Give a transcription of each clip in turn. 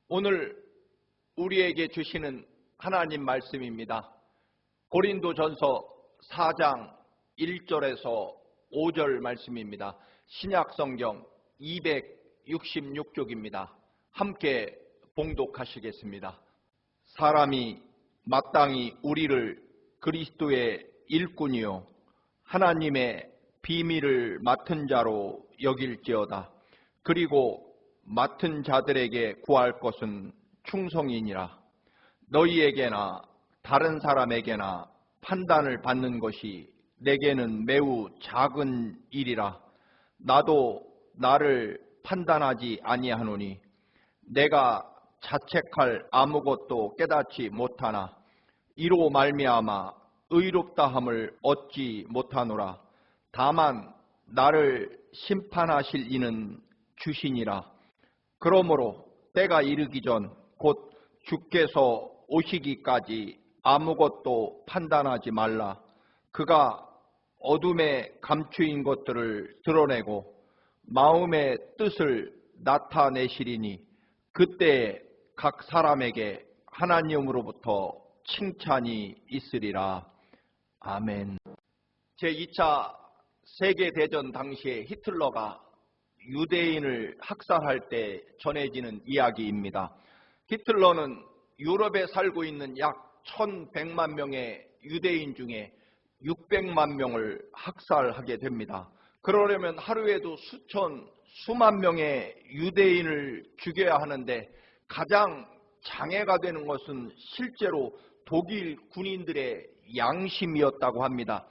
오늘 우리에게 주시는 하나님 말씀입니다. 고린도전서 4장 1절에서 5절 말씀입니다. 신약성경 266쪽입니다. 함께 봉독하시겠습니다. 사람이 마땅히 우리를 그리스도의 일꾼이요 하나님의 비밀을 맡은 자로 여길지어다. 그리고 맡은 자들에게 구할 것은 충성이니라. 너희에게나 다른 사람에게나 판단을 받는 것이 내게는 매우 작은 일이라. 나도 나를 판단하지 아니하노니 내가 자책할 아무것도 깨닫지 못하나 이로 말미암아 의롭다함을 얻지 못하노라. 다만 나를 심판하실 이는 주시니라. 그러므로 때가 이르기 전 곧 주께서 오시기까지 아무것도 판단하지 말라. 그가 어둠에 감추인 것들을 드러내고 마음의 뜻을 나타내시리니 그때 각 사람에게 하나님으로부터 칭찬이 있으리라. 아멘. 제2차 세계대전 당시에 히틀러가 유대인을 학살할 때 전해지는 이야기입니다. 히틀러는 유럽에 살고 있는 약 1100만 명의 유대인 중에 600만 명을 학살하게 됩니다. 그러려면 하루에도 수만 명의 유대인을 죽여야 하는데 가장 장애가 되는 것은 실제로 독일 군인들의 양심이었다고 합니다.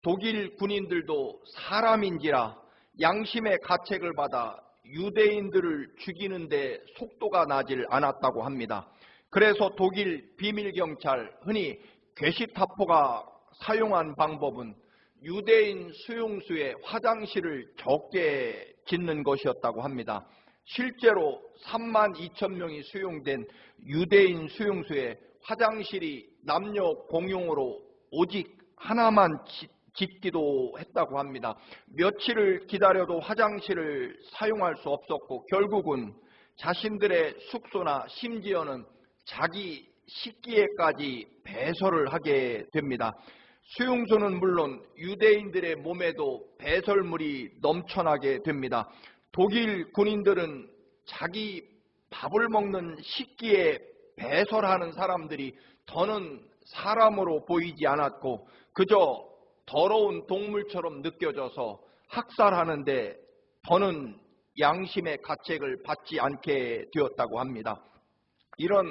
독일 군인들도 사람인지라 양심의 가책을 받아 유대인들을 죽이는데 속도가 나질 않았다고 합니다. 그래서 독일 비밀경찰, 흔히 게시타포가 사용한 방법은 유대인 수용소에 화장실을 적게 짓는 것이었다고 합니다. 실제로 32,000명이 수용된 유대인 수용소에 화장실이 남녀 공용으로 오직 하나만 짓기도 했다고 합니다. 며칠을 기다려도 화장실을 사용할 수 없었고 결국은 자신들의 숙소나 심지어는 자기 식기에까지 배설을 하게 됩니다. 수용소는 물론 유대인들의 몸에도 배설물이 넘쳐나게 됩니다. 독일 군인들은 자기 밥을 먹는 식기에 배설하는 사람들이 더는 사람으로 보이지 않았고 그저 더러운 동물처럼 느껴져서 학살하는데 더는 양심의 가책을 받지 않게 되었다고 합니다. 이런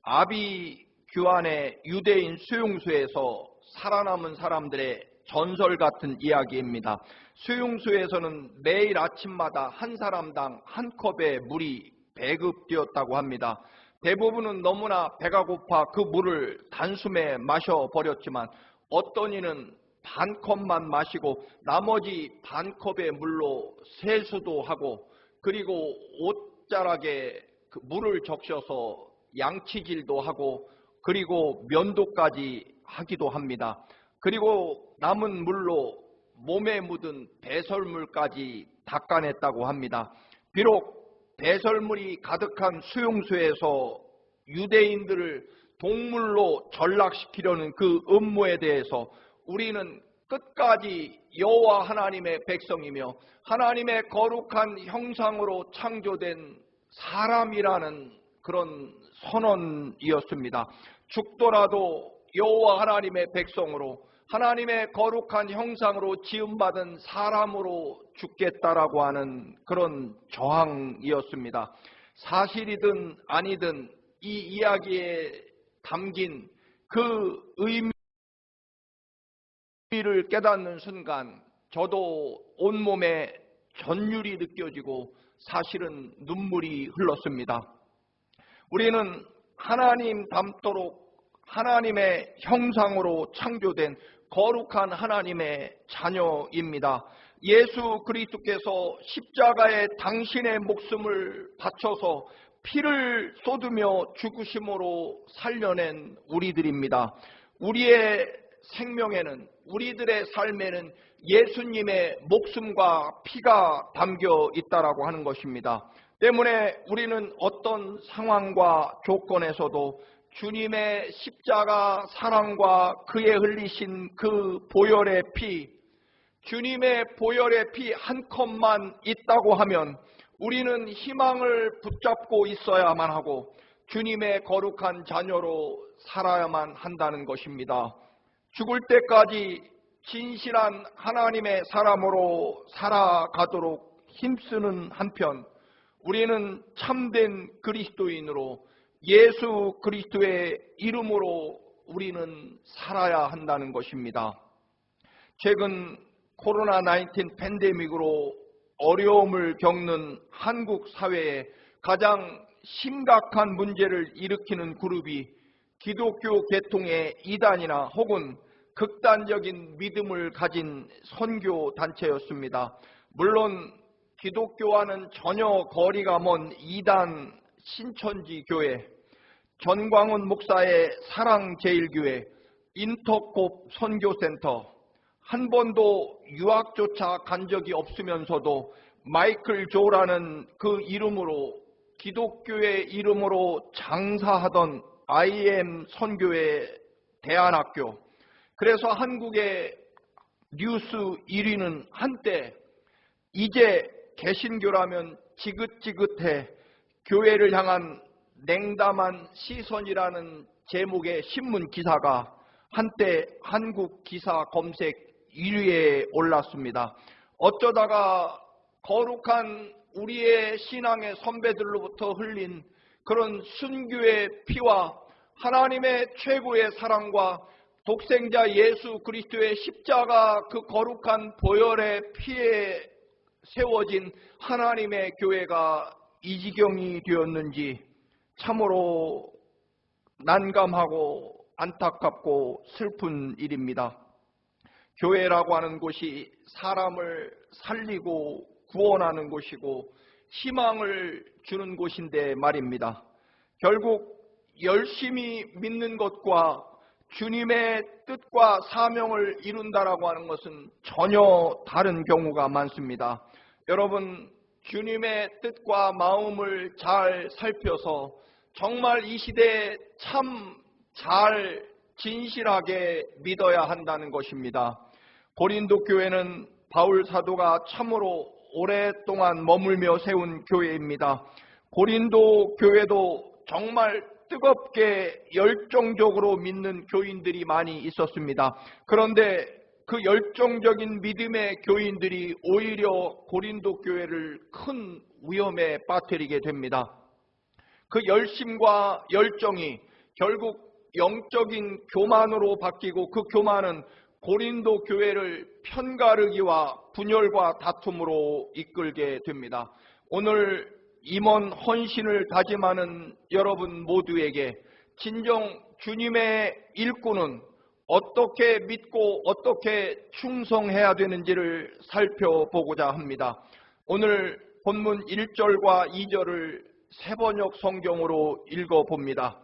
아비규환의 유대인 수용소에서 살아남은 사람들의 전설 같은 이야기입니다. 수용소에서는 매일 아침마다 한 사람당 한 컵의 물이 배급되었다고 합니다. 대부분은 너무나 배가 고파 그 물을 단숨에 마셔버렸지만 어떤 이는 반 컵만 마시고 나머지 반 컵의 물로 세수도 하고 그리고 옷자락에 그 물을 적셔서 양치질도 하고 그리고 면도까지 하기도 합니다. 그리고 남은 물로 몸에 묻은 배설물까지 닦아냈다고 합니다. 비록 배설물이 가득한 수용소에서 유대인들을 동물로 전락시키려는 그 음모에 대해서 우리는 끝까지 여호와 하나님의 백성이며 하나님의 거룩한 형상으로 창조된 사람이라는 그런 선언이었습니다. 죽더라도 여호와 하나님의 백성으로 하나님의 거룩한 형상으로 지음받은 사람으로 죽겠다라고 하는 그런 저항이었습니다. 사실이든 아니든 이 이야기에 담긴 그 의미를 깨닫는 순간 저도 온몸에 전율이 느껴지고 사실은 눈물이 흘렀습니다. 우리는 하나님 닮도록 하나님의 형상으로 창조된 거룩한 하나님의 자녀입니다. 예수 그리스도께서 십자가에 당신의 목숨을 바쳐서 피를 쏟으며 죽으심으로 살려낸 우리들입니다. 우리의 생명에는 우리들의 삶에는 예수님의 목숨과 피가 담겨 있다라고 하는 것입니다. 때문에 우리는 어떤 상황과 조건에서도 주님의 십자가 사랑과 그의 흘리신 그 보혈의 피, 주님의 보혈의 피 한 컵만 있다고 하면 우리는 희망을 붙잡고 있어야만 하고 주님의 거룩한 자녀로 살아야만 한다는 것입니다. 죽을 때까지 진실한 하나님의 사람으로 살아가도록 힘쓰는 한편 우리는 참된 그리스도인으로 예수 그리스도의 이름으로 우리는 살아야 한다는 것입니다. 최근 코로나19 팬데믹으로 어려움을 겪는 한국 사회에 가장 심각한 문제를 일으키는 그룹이 기독교 계통의 이단이나 혹은 극단적인 믿음을 가진 선교 단체였습니다. 물론 기독교와는 전혀 거리가 먼 이단 신천지 교회, 전광훈 목사의 사랑제일교회, 인터콥 선교센터, 한 번도 유학조차 간 적이 없으면서도 마이클 조라는 그 이름으로 기독교의 이름으로 장사하던 IM 선교회 대안학교, 그래서 한국의 뉴스 1위는 한때 이제 개신교라면 지긋지긋해 교회를 향한 냉담한 시선이라는 제목의 신문 기사가 한때 한국 기사 검색 1위에 올랐습니다. 어쩌다가 거룩한 우리의 신앙의 선배들로부터 흘린 그런 순교의 피와 하나님의 최고의 사랑과 독생자 예수 그리스도의 십자가 그 거룩한 보혈의 피에 세워진 하나님의 교회가 이 지경이 되었는지 참으로 난감하고 안타깝고 슬픈 일입니다. 교회라고 하는 곳이 사람을 살리고 구원하는 곳이고 희망을 주는 곳인데 말입니다. 결국 열심히 믿는 것과 주님의 뜻과 사명을 이룬다라고 하는 것은 전혀 다른 경우가 많습니다. 여러분, 주님의 뜻과 마음을 잘 살펴서 정말 이 시대에 참 잘 진실하게 믿어야 한다는 것입니다. 고린도 교회는 바울 사도가 참으로 오랫동안 머물며 세운 교회입니다. 고린도 교회도 정말 뜨겁게 열정적으로 믿는 교인들이 많이 있었습니다. 그런데 그 열정적인 믿음의 교인들이 오히려 고린도 교회를 큰 위험에 빠뜨리게 됩니다. 그 열심과 열정이 결국 영적인 교만으로 바뀌고 그 교만은 고린도 교회를 편가르기와 분열과 다툼으로 이끌게 됩니다. 오늘 임원 헌신을 다짐하는 여러분 모두에게 진정 주님의 일꾼은 어떻게 믿고 어떻게 충성해야 되는지를 살펴보고자 합니다. 오늘 본문 1절과 2절을 세번역 성경으로 읽어봅니다.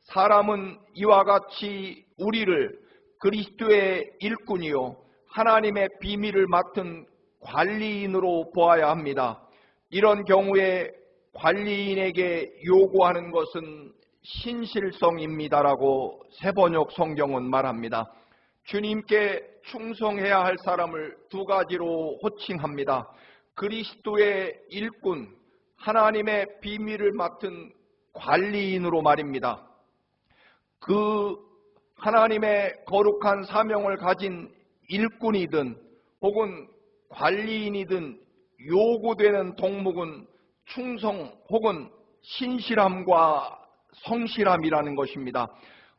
사람은 이와 같이 우리를 그리스도의 일꾼이요 하나님의 비밀을 맡은 관리인으로 보아야 합니다. 이런 경우에 관리인에게 요구하는 것은 신실성입니다라고 세번역 성경은 말합니다. 주님께 충성해야 할 사람을 두 가지로 호칭합니다. 그리스도의 일꾼, 하나님의 비밀을 맡은 관리인으로 말입니다. 그 하나님의 거룩한 사명을 가진 일꾼이든 혹은 관리인이든 요구되는 동목은 충성 혹은 신실함과 성실함이라는 것입니다.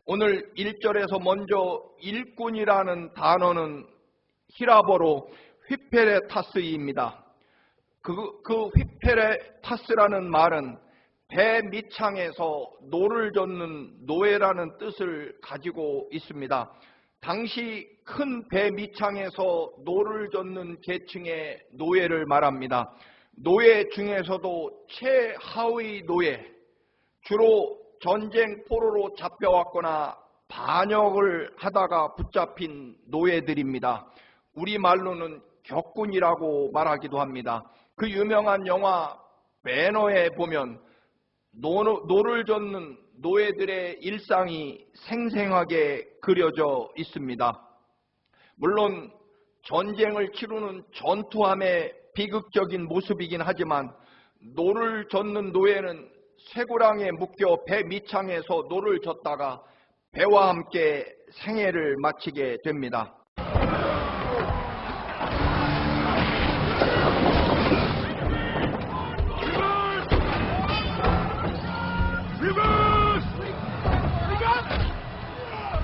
오늘 1절에서 먼저 일꾼이라는 단어는 히라버로 휘페레타스입니다. 그 휘페레타스라는 말은 배 밑창에서 노를 젓는 노예라는 뜻을 가지고 있습니다. 당시 큰 배 밑창에서 노를 젓는 계층의 노예를 말합니다. 노예 중에서도 최하위 노예, 주로 전쟁 포로로 잡혀왔거나 반역을 하다가 붙잡힌 노예들입니다. 우리말로는 격군이라고 말하기도 합니다. 그 유명한 영화 배너에 보면 노를 젓는 노예들의 일상이 생생하게 그려져 있습니다. 물론 전쟁을 치르는 전투함의 비극적인 모습이긴 하지만 노를 젓는 노예는 쇠고랑에 묶여 배 밑창에서 노를 젓다가 배와 함께 생애를 마치게 됩니다.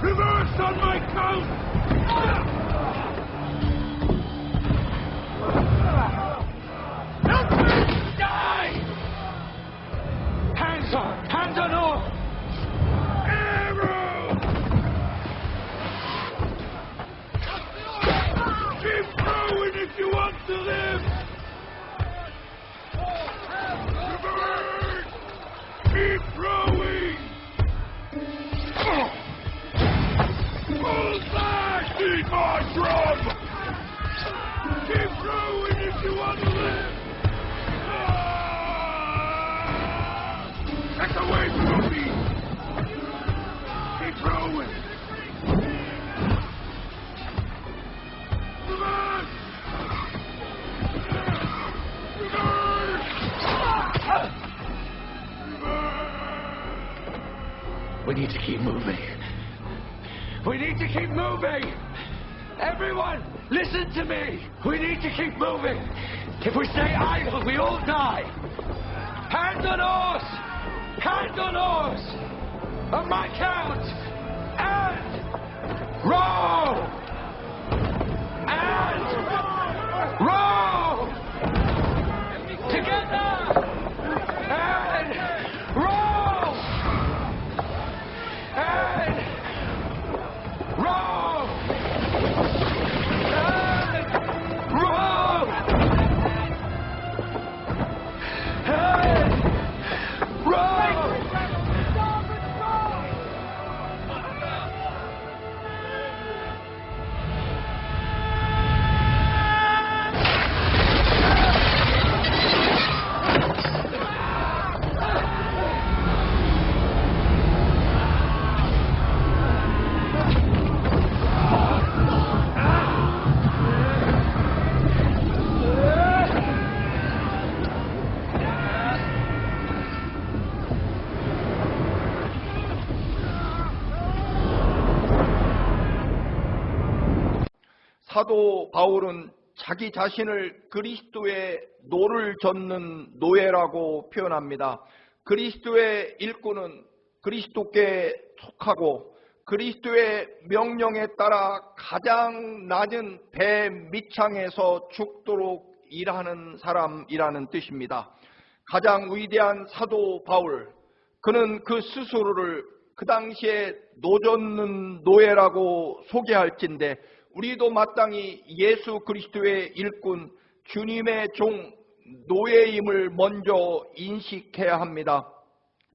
Reverse on my count! Help me! Die! Hands on all! Arrow! Keep throwing if you want to live! Reverse! Keep throwing! Pull back! Eat my drum! Keep throwing if you want to live! Back away from me! Keep throwing! Reverse! Reverse! We need to keep moving. We need to keep moving! Everyone, listen to me! We need to keep moving! If we stay idle, we all die! Hands on oars! Hands on oars! On my count! And row! And row! Together! And row! And row! And row! And row! 사도 바울은 자기 자신을 그리스도의 노를 젓는 노예라고 표현합니다. 그리스도의 일꾼은 그리스도께 속하고 그리스도의 명령에 따라 가장 낮은 배 밑창에서 죽도록 일하는 사람이라는 뜻입니다. 가장 위대한 사도 바울, 그는 그 스스로를 그 당시에 노젓는 노예라고 소개할진데 우리도 마땅히 예수 그리스도의 일꾼, 주님의 종, 노예임을 먼저 인식해야 합니다.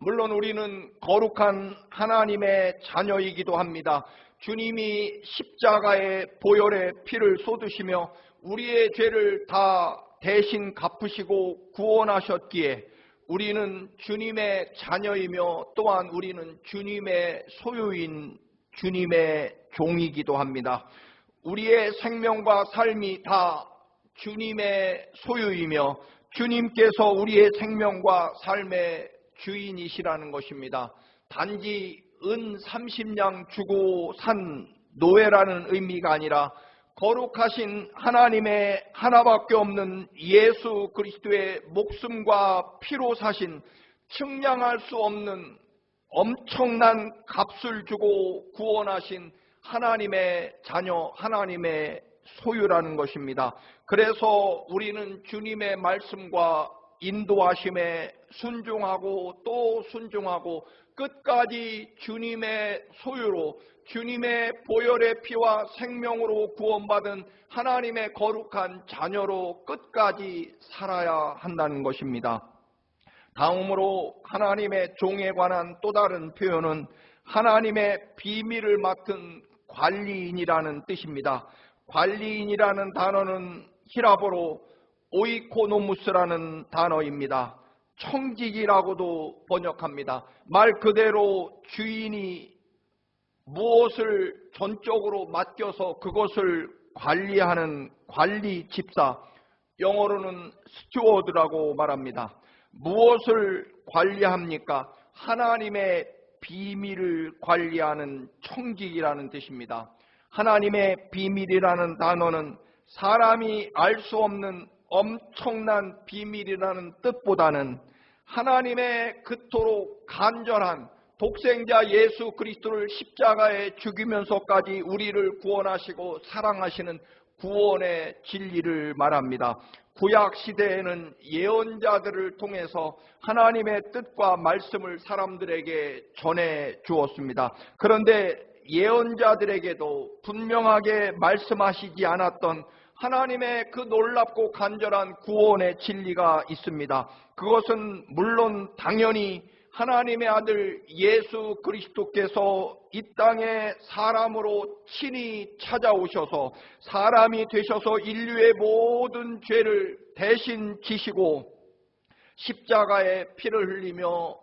물론 우리는 거룩한 하나님의 자녀이기도 합니다. 주님이 십자가의 보혈의 피를 쏟으시며 우리의 죄를 다 대신 갚으시고 구원하셨기에 우리는 주님의 자녀이며 또한 우리는 주님의 소유인 주님의 종이기도 합니다. 우리의 생명과 삶이 다 주님의 소유이며 주님께서 우리의 생명과 삶의 주인이시라는 것입니다. 단지 은 30냥 주고 산 노예라는 의미가 아니라 거룩하신 하나님의 하나밖에 없는 예수 그리스도의 목숨과 피로 사신 측량할 수 없는 엄청난 값을 주고 구원하신 하나님의 자녀, 하나님의 소유라는 것입니다. 그래서 우리는 주님의 말씀과 인도하심에 순종하고 또 순종하고 끝까지 주님의 소유로 주님의 보혈의 피와 생명으로 구원받은 하나님의 거룩한 자녀로 끝까지 살아야 한다는 것입니다. 다음으로 하나님의 종에 관한 또 다른 표현은 하나님의 비밀을 맡은 관리인이라는 뜻입니다. 관리인이라는 단어는 히라보로 오이코노무스라는 단어입니다. 청직이라고도 번역합니다. 말 그대로 주인이 무엇을 전적으로 맡겨서 그것을 관리하는 관리 집사, 영어로는 스튜어드라고 말합니다. 무엇을 관리합니까? 하나님의 비밀을 관리하는 청직이라는 뜻입니다. 하나님의 비밀이라는 단어는 사람이 알 수 없는 엄청난 비밀이라는 뜻보다는 하나님의 그토록 간절한 독생자 예수 그리스도를 십자가에 죽이면서까지 우리를 구원하시고 사랑하시는 구원의 진리를 말합니다. 구약 시대에는 예언자들을 통해서 하나님의 뜻과 말씀을 사람들에게 전해 주었습니다. 그런데 예언자들에게도 분명하게 말씀하시지 않았던 하나님의 그 놀랍고 간절한 구원의 진리가 있습니다. 그것은 물론 당연히 하나님의 아들 예수 그리스도께서 이 땅에 사람으로 친히 찾아오셔서 사람이 되셔서 인류의 모든 죄를 대신 지시고 십자가에 피를 흘리며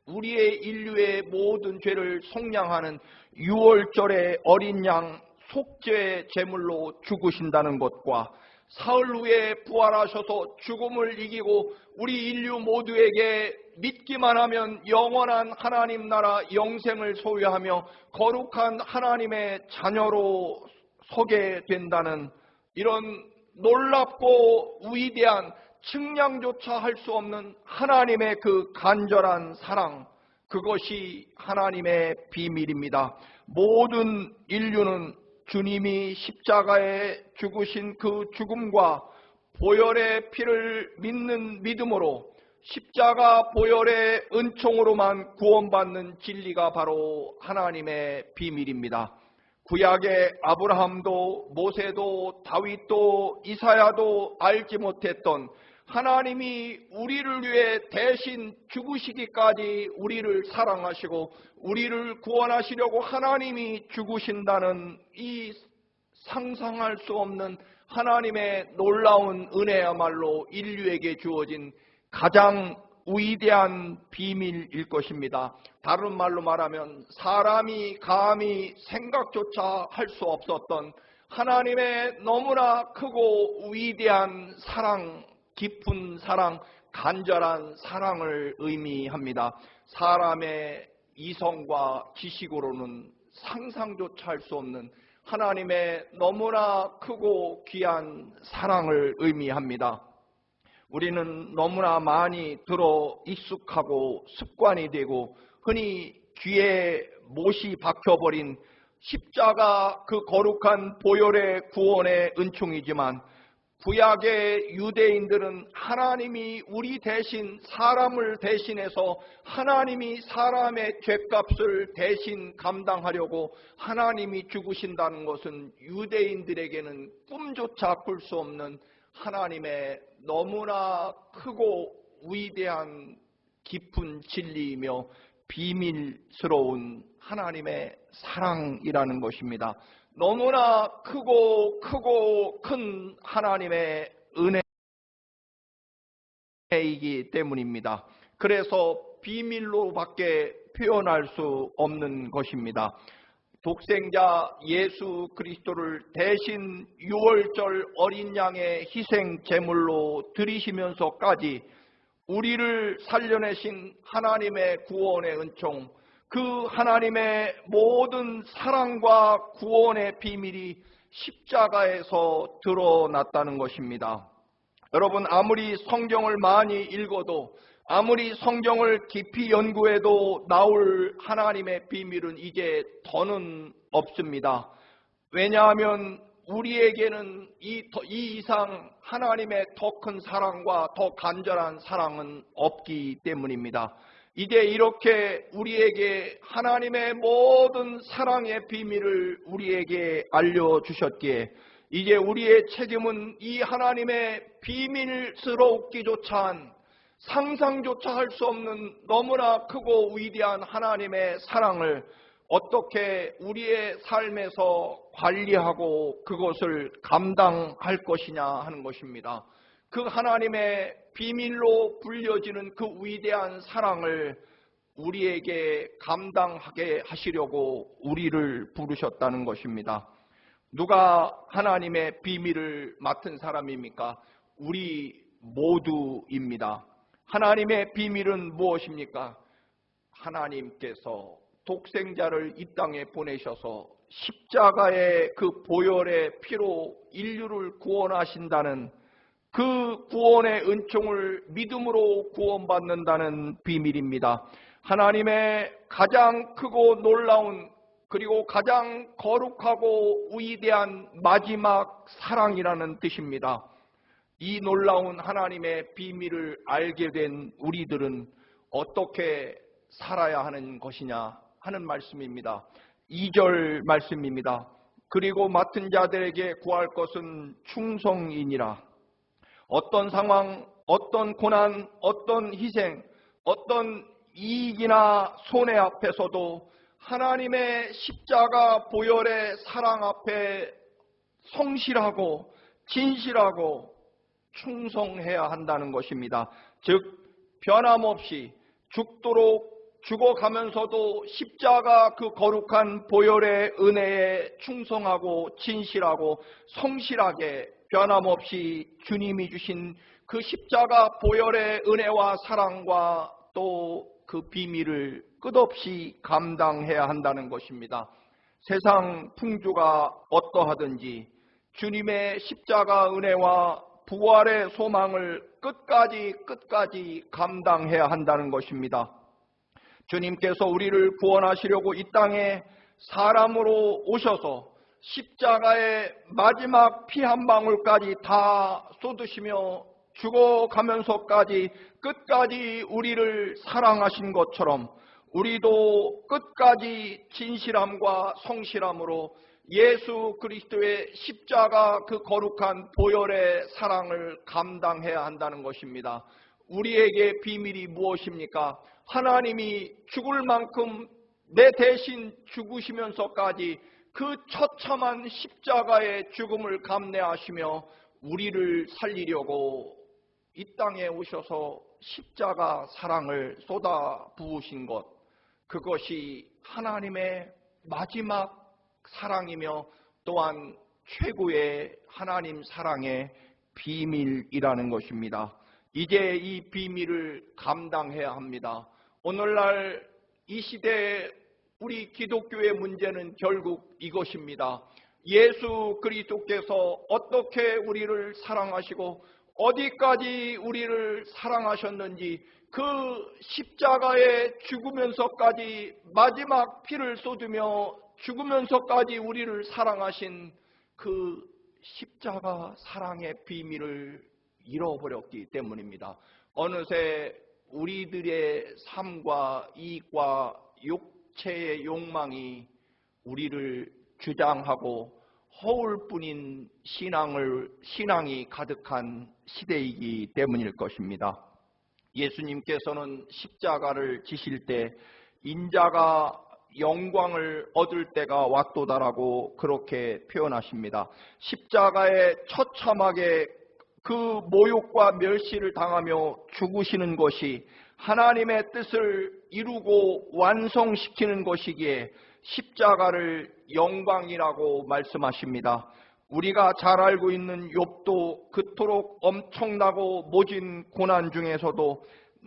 우리의 인류의 모든 죄를 속량하는 유월절의 어린 양 속죄 제물로 죽으신다는 것과 사흘 후에 부활하셔서 죽음을 이기고 우리 인류 모두에게 믿기만 하면 영원한 하나님 나라 영생을 소유하며 거룩한 하나님의 자녀로 서게 된다는 이런 놀랍고 위대한 측량조차 할 수 없는 하나님의 그 간절한 사랑, 그것이 하나님의 비밀입니다. 모든 인류는 주님이 십자가에 죽으신 그 죽음과 보혈의 피를 믿는 믿음으로 십자가 보혈의 은총으로만 구원받는 진리가 바로 하나님의 비밀입니다. 구약의 아브라함도 모세도 다윗도 이사야도 알지 못했던 하나님이 우리를 위해 대신 죽으시기까지 우리를 사랑하시고 우리를 구원하시려고 하나님이 죽으신다는 이 상상할 수 없는 하나님의 놀라운 은혜야말로 인류에게 주어진 가장 위대한 비밀일 것입니다. 다른 말로 말하면 사람이 감히 생각조차 할 수 없었던 하나님의 너무나 크고 위대한 사랑, 깊은 사랑, 간절한 사랑을 의미합니다. 사람의 이성과 지식으로는 상상조차 할 수 없는 하나님의 너무나 크고 귀한 사랑을 의미합니다. 우리는 너무나 많이 들어 익숙하고 습관이 되고 흔히 귀에 못이 박혀버린 십자가 그 거룩한 보혈의 구원의 은총이지만 구약의 유대인들은 하나님이 우리 대신 사람을 대신해서 하나님이 사람의 죗값을 대신 감당하려고 하나님이 죽으신다는 것은 유대인들에게는 꿈조차 꿀 수 없는 하나님의 너무나 크고 위대한 깊은 진리이며 비밀스러운 하나님의 사랑이라는 것입니다. 너무나 크고 큰 하나님의 은혜이기 때문입니다. 그래서 비밀로밖에 표현할 수 없는 것입니다. 독생자 예수 그리스도를 대신 유월절 어린 양의 희생 제물로 드리시면서까지 우리를 살려내신 하나님의 구원의 은총, 그 하나님의 모든 사랑과 구원의 비밀이 십자가에서 드러났다는 것입니다. 여러분, 아무리 성경을 많이 읽어도 아무리 성경을 깊이 연구해도 나올 하나님의 비밀은 이제 더는 없습니다. 왜냐하면 우리에게는 이 이상 하나님의 더 큰 사랑과 더 간절한 사랑은 없기 때문입니다. 이제 이렇게 우리에게 하나님의 모든 사랑의 비밀을 우리에게 알려주셨기에 이제 우리의 책임은 이 하나님의 비밀스럽기조차 한 상상조차 할 수 없는 너무나 크고 위대한 하나님의 사랑을 어떻게 우리의 삶에서 관리하고 그것을 감당할 것이냐 하는 것입니다. 그 하나님의 비밀로 불려지는 그 위대한 사랑을 우리에게 감당하게 하시려고 우리를 부르셨다는 것입니다. 누가 하나님의 비밀을 맡은 사람입니까? 우리 모두입니다. 하나님의 비밀은 무엇입니까? 하나님께서 독생자를 이 땅에 보내셔서 십자가의 그 보혈의 피로 인류를 구원하신다는 그 구원의 은총을 믿음으로 구원받는다는 비밀입니다. 하나님의 가장 크고 놀라운 그리고 가장 거룩하고 위대한 마지막 사랑이라는 뜻입니다. 이 놀라운 하나님의 비밀을 알게 된 우리들은 어떻게 살아야 하는 것이냐 하는 말씀입니다. 2절 말씀입니다. 그리고 맡은 자들에게 구할 것은 충성이니라. 어떤 상황, 어떤 고난, 어떤 희생, 어떤 이익이나 손해 앞에서도 하나님의 십자가 보혈의 사랑 앞에 성실하고 진실하고 충성해야 한다는 것입니다. 즉 변함없이 죽도록 죽어가면서도 십자가 그 거룩한 보혈의 은혜에 충성하고 진실하고 성실하게 변함없이 주님이 주신 그 십자가 보혈의 은혜와 사랑과 또 그 비밀을 끝없이 감당해야 한다는 것입니다. 세상 풍조가 어떠하든지 주님의 십자가 은혜와 부활의 소망을 끝까지 감당해야 한다는 것입니다. 주님께서 우리를 구원하시려고 이 땅에 사람으로 오셔서 십자가의 마지막 피 한 방울까지 다 쏟으시며 죽어가면서까지 끝까지 우리를 사랑하신 것처럼 우리도 끝까지 진실함과 성실함으로 예수 그리스도의 십자가 그 거룩한 보혈의 사랑을 감당해야 한다는 것입니다. 우리에게 비밀이 무엇입니까? 하나님이 죽을 만큼 내 대신 죽으시면서까지 그 처참한 십자가의 죽음을 감내하시며 우리를 살리려고 이 땅에 오셔서 십자가 사랑을 쏟아 부으신 것, 그것이 하나님의 마지막 사랑이며 또한 최고의 하나님 사랑의 비밀이라는 것입니다. 이제 이 비밀을 감당해야 합니다. 오늘날 이 시대에 우리 기독교의 문제는 결국 이것입니다. 예수 그리스도께서 어떻게 우리를 사랑하시고 어디까지 우리를 사랑하셨는지 그 십자가에 죽으면서까지 마지막 피를 쏟으며 죽으면서까지 우리를 사랑하신 그 십자가 사랑의 비밀을 잃어버렸기 때문입니다. 어느새 우리들의 삶과 이익과 육체의 욕망이 우리를 주장하고 허울뿐인 신앙이 가득한 시대이기 때문일 것입니다. 예수님께서는 십자가를 지실 때 인자가 영광을 얻을 때가 왔도다라고 그렇게 표현하십니다. 십자가에 처참하게 그 모욕과 멸시를 당하며 죽으시는 것이 하나님의 뜻을 이루고 완성시키는 것이기에 십자가를 영광이라고 말씀하십니다. 우리가 잘 알고 있는 욥도 그토록 엄청나고 모진 고난 중에서도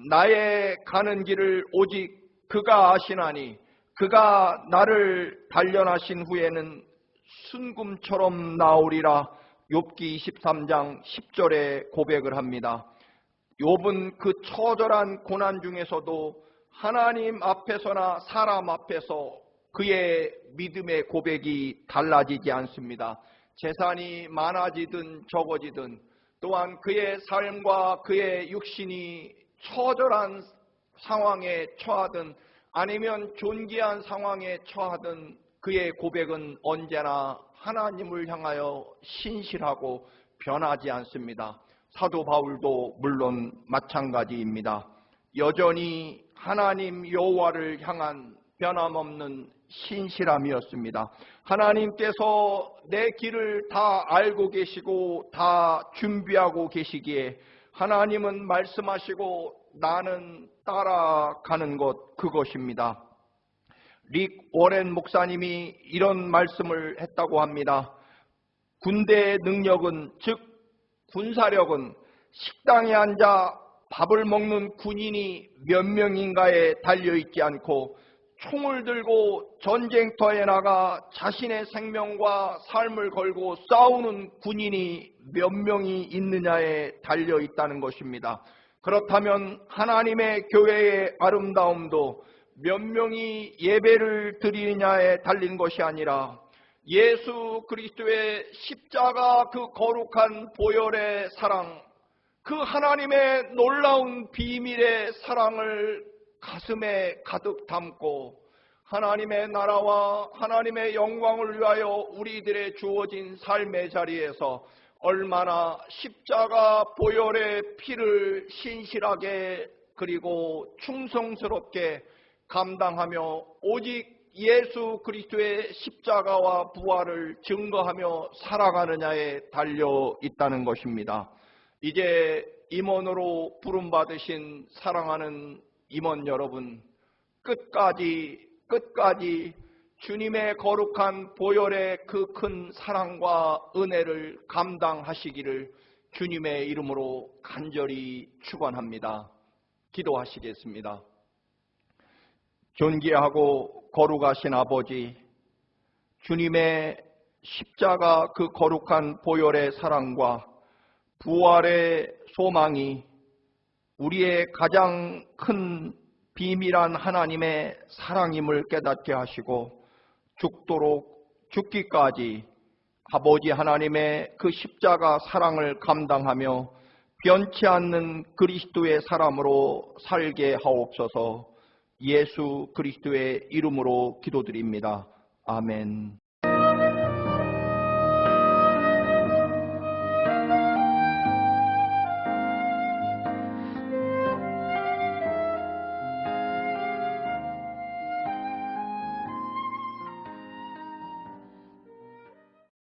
나의 가는 길을 오직 그가 아시나니 그가 나를 단련하신 후에는 순금처럼 나오리라. 욥기 23장 10절에 고백을 합니다. 욥은 그 처절한 고난 중에서도 하나님 앞에서나 사람 앞에서 그의 믿음의 고백이 달라지지 않습니다. 재산이 많아지든 적어지든 또한 그의 삶과 그의 육신이 처절한 상황에 처하든 아니면 존귀한 상황에 처하든 그의 고백은 언제나 하나님을 향하여 신실하고 변하지 않습니다. 사도 바울도 물론 마찬가지입니다. 여전히 하나님 여호와를 향한 변함없는 신실함이었습니다. 하나님께서 내 길을 다 알고 계시고 다 준비하고 계시기에 하나님은 말씀하시고 나는 따라가는 것, 그것입니다. 릭 워렌 목사님이 이런 말씀을 했다고 합니다. 군대의 능력은, 즉 군사력은 식당에 앉아 밥을 먹는 군인이 몇 명인가에 달려있지 않고 총을 들고 전쟁터에 나가 자신의 생명과 삶을 걸고 싸우는 군인이 몇 명이 있느냐에 달려있다는 것입니다. 그렇다면 하나님의 교회의 아름다움도 몇 명이 예배를 드리느냐에 달린 것이 아니라 예수 그리스도의 십자가 그 거룩한 보혈의 사랑, 그 하나님의 놀라운 비밀의 사랑을 가슴에 가득 담고 하나님의 나라와 하나님의 영광을 위하여 우리들의 주어진 삶의 자리에서 얼마나 십자가 보혈의 피를 신실하게 그리고 충성스럽게 감당하며 오직 예수 그리스도의 십자가와 부활을 증거하며 살아가느냐에 달려 있다는 것입니다. 이제 임원으로 부름받으신 사랑하는 임원 여러분, 끝까지 주님의 거룩한 보혈의 그 큰 사랑과 은혜를 감당하시기를 주님의 이름으로 간절히 축원합니다. 기도하시겠습니다. 존귀하고 거룩하신 아버지, 주님의 십자가 그 거룩한 보혈의 사랑과 부활의 소망이 우리의 가장 큰 비밀한 하나님의 사랑임을 깨닫게 하시고 죽도록 죽기까지 아버지 하나님의 그 십자가 사랑을 감당하며 변치 않는 그리스도의 사람으로 살게 하옵소서. 예수 그리스도의 이름으로 기도드립니다. 아멘.